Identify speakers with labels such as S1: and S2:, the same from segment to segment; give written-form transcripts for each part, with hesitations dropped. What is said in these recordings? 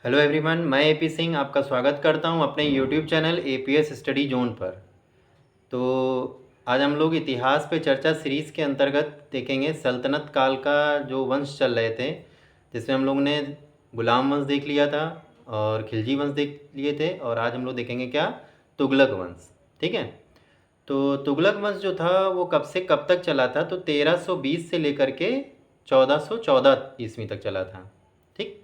S1: Hello everyone, मैं AP Singh आपका स्वागत करता हूं अपने YouTube channel APS study zone पर। तो आज हम लोग इतिहास पे चर्चा सीरीज़ के अंतर्गत देखेंगे सल्तनत काल का जो वंश चल रहे थे, जिसमें हम लोग ने गुलाम वंश देख लिया था और खिलजी वंश देख लिए थे। और आज हम लोग देखेंगे क्या, तुगलक वंश। ठीक है। तो तुगलक वंश जो था वो कब से कब तक चला था, तो 1320 से लेकर के 1414 ईस्वी तक चला था। ठीक।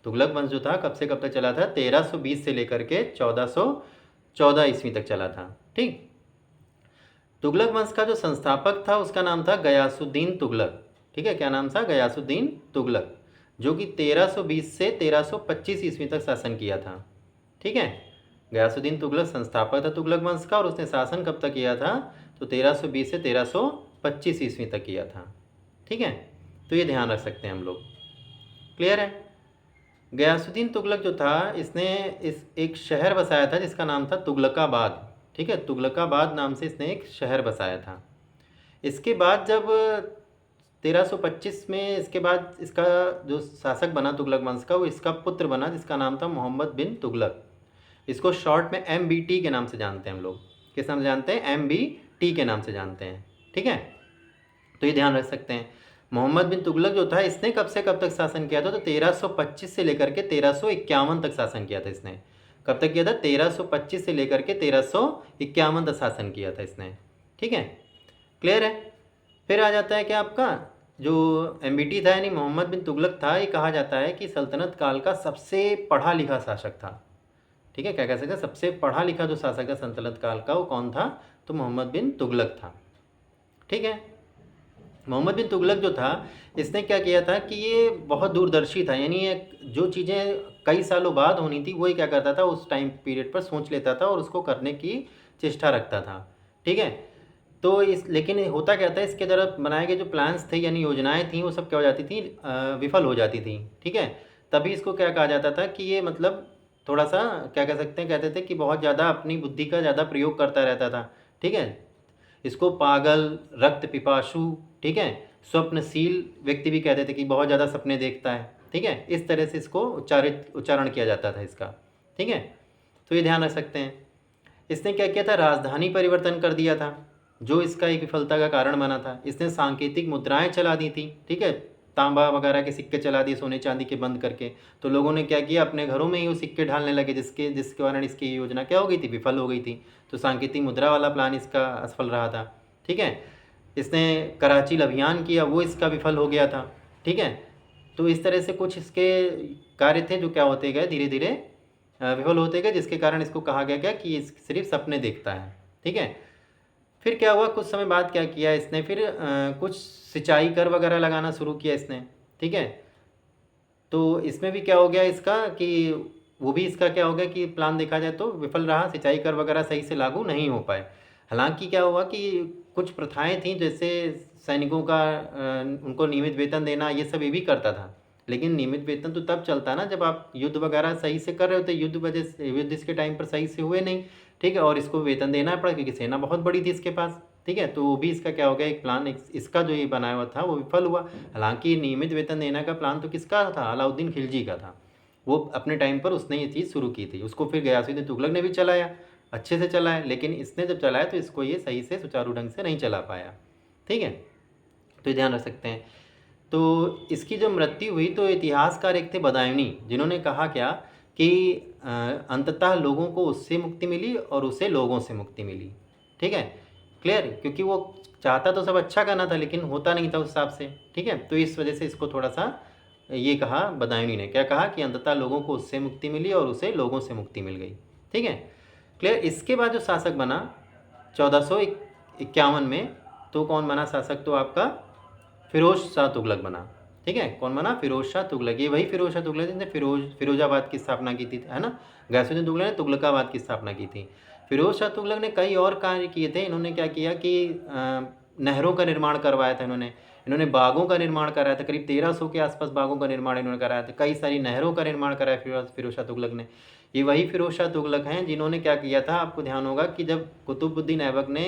S1: तुगलक वंश जो था कब से कब तक चला था, 1320 से लेकर के 1414 ईस्वी तक चला था। ठीक। तुगलक वंश का जो संस्थापक था उसका नाम था गयासुद्दीन तुगलक। ठीक है, क्या नाम था? गयासुद्दीन तुगलक, जो कि 1320 से 1325 ईस्वी तक शासन किया था। ठीक है। गयासुद्दीन तुगलक संस्थापक था तुगलक वंश का, और उसने शासन कब तक किया था, तो 1320 से 1325 ईस्वी तक किया था। ठीक है। तो ये ध्यान रख सकते हैं हम लोग। क्लियर है? गयासुद्दीन तुगलक जो था, इसने इस एक शहर बसाया था जिसका नाम था तुगलकाबाद। ठीक है, तुगलकाबाद नाम से इसने एक शहर बसाया था। इसके बाद जब 1325 में, इसके बाद इसका जो शासक बना तुगलक वंश का, वो इसका पुत्र बना जिसका नाम था मोहम्मद बिन तुगलक। इसको शॉर्ट में MBT के नाम से जानते हैं हम लोग। किस नाम से जानते हैं? MBT के नाम से जानते हैं। ठीक है। तो ये ध्यान रख सकते हैं। मोहम्मद बिन तुगलक जो था, इसने कब से कब तक शासन किया था, तो 1325 से लेकर के 1351 तक शासन किया था इसने। कब तक किया था? 1325 से लेकर के 1351 तक शासन किया था इसने। ठीक है। क्लियर है? फिर आ जाता है क्या आपका, जो MBT था यानी मोहम्मद बिन तुगलक था, ये कहा जाता है कि सल्तनत काल का सबसे पढ़ा लिखा शासक था। ठीक है, क्या कह सकते हैं? सबसे पढ़ा लिखा जो शासक था सल्तनत काल का, वो कौन था, तो मोहम्मद बिन तुगलक था। ठीक है। मोहम्मद बिन तुगलक जो था, इसने क्या किया था कि ये बहुत दूरदर्शी था, यानी ये जो चीज़ें कई सालों बाद होनी थी वही क्या करता था, उस टाइम पीरियड पर सोच लेता था और उसको करने की चेष्टा रखता था। ठीक है। तो इस लेकिन होता क्या था, इसके तरफ बनाए गए जो प्लान्स थे यानी योजनाएं थी, वो सब क्या हो जाती थी, विफल हो जाती थी। ठीक है। तभी इसको क्या कहा जाता था कि ये मतलब थोड़ा सा क्या कह सकते हैं, कहते थे कि बहुत ज़्यादा अपनी बुद्धि का ज़्यादा प्रयोग करता रहता था। ठीक है। इसको पागल, रक्त पिपासु, ठीक है, स्वप्नशील व्यक्ति भी कहते थे कि बहुत ज़्यादा सपने देखता है। ठीक है, इस तरह से इसको उच्चारण किया जाता था इसका। ठीक है। तो ये ध्यान रख सकते हैं। इसने क्या किया था, राजधानी परिवर्तन कर दिया था, जो इसका एक विफलता का कारण बना था। इसने सांकेतिक मुद्राएं चला दी थी। ठीक है, तांबा वगैरह के सिक्के चला दिए सोने चांदी के बंद करके। तो लोगों ने क्या किया, अपने घरों में ही वो सिक्के ढालने लगे, जिसके कारण इसकी योजना क्या हो गई थी, विफल हो गई थी। तो सांकेतिक मुद्रा वाला प्लान इसका असफल रहा था। ठीक है। इसने कराची अभियान किया, वो इसका विफल हो गया था। ठीक है। तो इस तरह से कुछ इसके कार्य थे जो क्या होते गए, धीरे धीरे विफल होते गए, जिसके कारण इसको कहा गया क्या कि इस सिर्फ सपने देखता है। ठीक है। फिर क्या हुआ, कुछ समय बाद क्या किया इसने, फिर कुछ सिंचाई कर वगैरह लगाना शुरू किया इसने। ठीक है। तो इसमें भी क्या हो गया इसका कि वो भी इसका क्या हो गया कि प्लान देखा जाए तो विफल रहा, सिंचाई कर वगैरह सही से लागू नहीं हो पाए। हालांकि क्या हुआ कि कुछ प्रथाएं थीं, जैसे सैनिकों का उनको नियमित वेतन देना, ये सब ये भी करता था। लेकिन नियमित वेतन तो तब चलता ना जब आप युद्ध वगैरह सही से कर रहे होते। युद्ध इसके टाइम पर सही से हुए नहीं। ठीक है। और इसको वेतन देना पड़ा क्योंकि सेना बहुत बड़ी थी इसके पास। ठीक है। तो वो भी इसका क्या हो गया, एक प्लान इसका जो ये बनाया हुआ था वो विफल हुआ। हालांकि नियमित वेतन देने का प्लान तो किसका था, अलाउद्दीन खिलजी का था। वो अपने टाइम पर उसने ये चीज़ शुरू की थी, उसको फिर गयासुद्दीन तुगलक ने भी चलाया, अच्छे से चलाया। लेकिन इसने जब चलाया तो इसको ये सही से सुचारू ढंग से नहीं चला पाया। ठीक है। तो ये ध्यान रख सकते हैं। तो इसकी जो मृत्यु हुई, तो इतिहासकार एक थे बदायूनी, जिन्होंने कहा क्या कि अंततः लोगों को उससे मुक्ति मिली और उसे लोगों से मुक्ति मिली। ठीक है। क्लियर? क्योंकि वो चाहता तो सब अच्छा करना था लेकिन होता नहीं था उस हिसाब से। ठीक है। तो इस वजह से इसको थोड़ा सा ये कहा, बदायूनी ने क्या कहा कि अंततः लोगों को उससे मुक्ति मिली और उसे लोगों से मुक्ति मिल गई। ठीक है। क्लियर? इसके बाद जो शासक बना 1451 में, तो कौन बना शासक, तो आपका फिरोज शाह तुगलक बना। ठीक है। कौन बना? फिरोज शाह तुगलक। ये वही फिरोज शाह तुगलक जिसने फिरोजाबाद की स्थापना की थी, है ना। गयासुद्दीन तुगलक ने तुगलकाबाद की स्थापना की थी। फिरोज शाह तुगलक ने कई और कार्य किए थे। इन्होंने क्या किया कि नहरों का निर्माण करवाया था इन्होंने बागों का निर्माण कराया था, करीब 1300 के आसपास बागों का निर्माण इन्होंने कराया था। कई सारी नहरों का निर्माण कराया फिरोज शाह तुगलक ने। ये वही फिरोज शाह तुगलक हैं जिन्होंने क्या किया था, आपको ध्यान होगा कि जब कुतुबुद्दीन ऐबक ने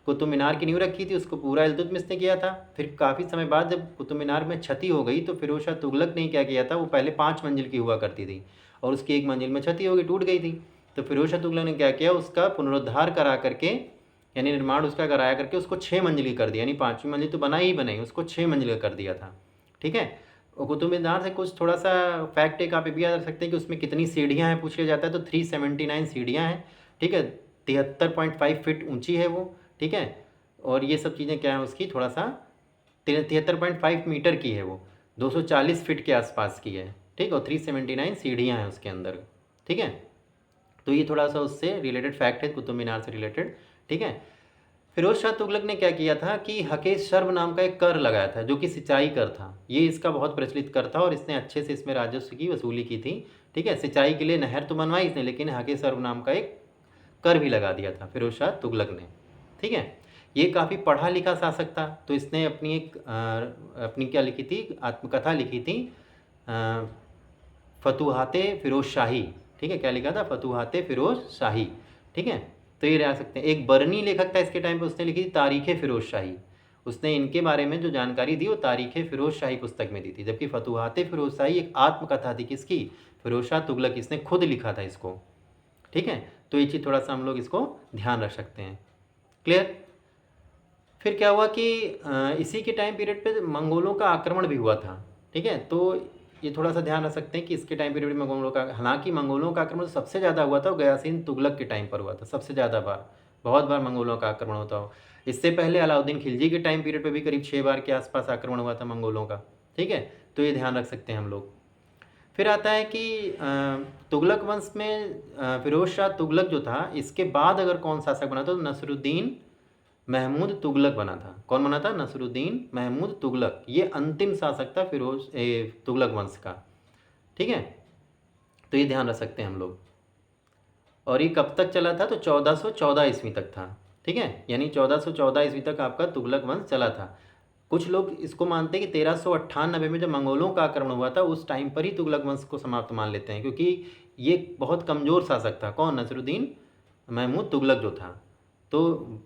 S1: कुतुब मीनार की नींव रखी थी, उसको पूरा इल्तुतमिश ने किया था। फिर काफ़ी समय बाद जब कुतुब मीनार में क्षति हो गई तो फिरोज शाह तुगलक ने क्या किया था, वो पहले 5 मंजिल की हुआ करती थी और उसकी 1 मंजिल में क्षति हो गई, टूट गई थी। तो फिरोज शाह तुगलक ने क्या किया, उसका पुनरुद्धार करा करके, यानी निर्माण उसका कराया करके उसको 6 मंजिल की कर दिया, यानी 5वीं मंजिल तो बनाई ही बनाई, उसको 6 मंजिल का कर दिया था। ठीक है। और कुतुब मीनार से कुछ थोड़ा सा फैक्ट एक आप ये भी याद रख सकते हैं कि उसमें कितनी सीढ़ियाँ हैं पूछ लिया जाता है, तो 379 सीढ़ियाँ हैं। ठीक है। 73.5 फीट ऊंची है वो। ठीक है। और ये सब चीज़ें क्या है उसकी, थोड़ा सा 73.5 मीटर की है वो, 240 फीट के आसपास की है। ठीक। और 379 सीढ़ियाँ हैं उसके अंदर। ठीक है। तो ये थोड़ा सा उससे रिलेटेड फैक्ट है, कुतुब मीनार से रिलेटेड। ठीक है। फिरोज शाह तुगलक ने क्या किया था कि हके शर्ब नाम का एक कर लगाया था, जो कि सिंचाई कर था। ये इसका बहुत प्रचलित कर था और इसने अच्छे से इसमें राजस्व की वसूली की थी। ठीक है। सिंचाई के लिए नहर तो बनवाई इसने, लेकिन हके शर्ब नाम का एक कर भी लगा दिया था फिरोज शाह तुगलक ने। ठीक है। ये काफ़ी पढ़ा लिखा शासक था, तो इसने अपनी क्या लिखी थी, आत्मकथा लिखी थी, फतूहाते फिरोज शाही। ठीक है। क्या लिखा था, फतूहाते फिरोज शाही। ठीक है। तो ये रह सकते हैं। एक बरनी लेखक था इसके टाइम पे, उसने लिखी थी तारीख़ फिरोज शाही। उसने इनके बारे में जो जानकारी दी वो तारीख़ फिरोज शाही पुस्तक में दी थी, जबकि फतूहाते फिरोज शाही एक आत्मकथा थी किसकी, फिरोज शाह तुगलक, इसने खुद लिखा था इसको। ठीक है। तो ये चीज़ थोड़ा सा हम लोग इसको ध्यान रख सकते हैं। क्लियर। फिर क्या हुआ कि इसी के टाइम पीरियड पे मंगोलों का आक्रमण भी हुआ था। ठीक है। तो ये थोड़ा सा ध्यान रख सकते हैं कि इसके टाइम पीरियड में मंगोलों का, हालांकि मंगोलों का आक्रमण सबसे ज़्यादा हुआ था गयासीन तुगलक के टाइम पर हुआ था, सबसे ज़्यादा बार, बहुत बार मंगोलों का आक्रमण होता हो। इससे पहले अलाउद्दीन खिलजी के टाइम पीरियड पर भी करीब 6 बार के आसपास आक्रमण हुआ था मंगोलों का। ठीक है। तो ये ध्यान रख सकते हैं हम लोग। फिर आता है कि तुगलक वंश में फिरोज शाह तुगलक जो था, इसके बाद अगर कौन शासक बना तो नसरुद्दीन महमूद तुगलक बना था। कौन बना था, नसरुद्दीन महमूद तुगलक। ये अंतिम शासक था तुगलक वंश का। ठीक है। तो ये ध्यान रख सकते हैं हम लोग। और ये कब तक चला था, तो 1414 ईस्वी तक था। ठीक है। यानी 1414 ईस्वी तक आपका तुगलक वंश चला था। कुछ लोग इसको मानते हैं कि 1398 में जब मंगोलों का आक्रमण हुआ था उस टाइम पर ही तुगलक वंश को समाप्त मान लेते हैं, क्योंकि ये बहुत कमज़ोर शासक था। कौन, नसरुद्दीन महमूद तुगलक जो था। तो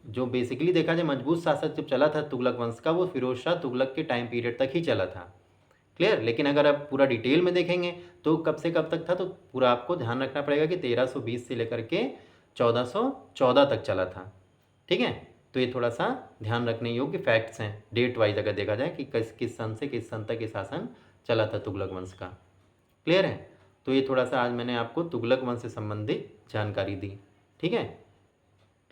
S1: जो बेसिकली देखा जाए मजबूत शासक जब चला था तुगलक वंश का, वो फिरोज शाह तुगलक के टाइम पीरियड तक ही चला था। क्लियर। लेकिन अगर आप पूरा डिटेल में देखेंगे तो कब से कब तक था, तो पूरा आपको ध्यान रखना पड़ेगा कि 1320 से लेकर के 1414 तक चला था। ठीक है। तो ये थोड़ा सा ध्यान रखने योग्य फैक्ट्स हैं डेट वाइज, अगर देखा जाए कि किस सन से किस सन तक ये शासन चला था तुगलक वंश का। क्लियर है। तो ये थोड़ा सा आज मैंने आपको तुगलक वंश से संबंधित जानकारी दी। ठीक है।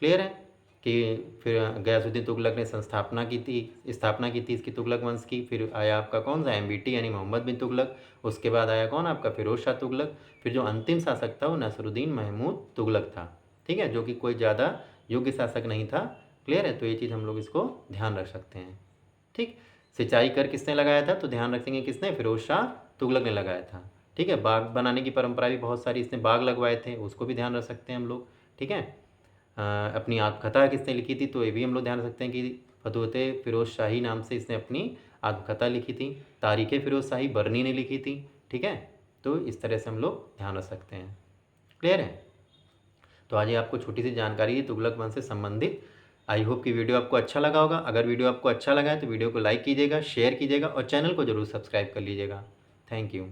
S1: क्लियर है कि फिर गयासुद्दीन तुगलक ने स्थापना की थी इसकी तुगलक वंश की। फिर आया आपका कौन सा, MBT यानी मोहम्मद बिन तुगलक। उसके बाद आया कौन, आपका फिरोज शाह तुगलक। फिर जो अंतिम शासक था वो नसरुद्दीन महमूद तुगलक था। ठीक है। जो कि कोई ज़्यादा योग्य शासक नहीं था। क्लियर है। तो ये चीज़ हम लोग इसको ध्यान रख सकते हैं। ठीक। सिंचाई कर किसने लगाया था, तो ध्यान रखेंगे किसने, फिरोज शाह तुगलक ने लगाया था। ठीक है। बाग बनाने की परंपरा भी बहुत सारी, इसने बाग लगवाए थे, उसको भी ध्यान रख सकते हैं हम लोग। ठीक है। अपनी आत्मकथा किसने लिखी थी, तो ये भी हम लोग ध्यान रख सकते हैं कि फतूहते फिरोज शाही नाम से इसने अपनी आत्मकथा लिखी थी। तारीख़ फिरोज शाही बरनी ने लिखी थी। ठीक है। तो इस तरह से हम लोग ध्यान रख सकते हैं। क्लियर है। तो आज ये आपको छोटी सी जानकारी है तुगलक वंश से संबंधित। आई होप कि वीडियो आपको अच्छा लगा होगा। अगर वीडियो आपको अच्छा लगा है तो वीडियो को लाइक कीजिएगा, शेयर कीजिएगा और चैनल को ज़रूर सब्सक्राइब कर लीजिएगा। Thank you.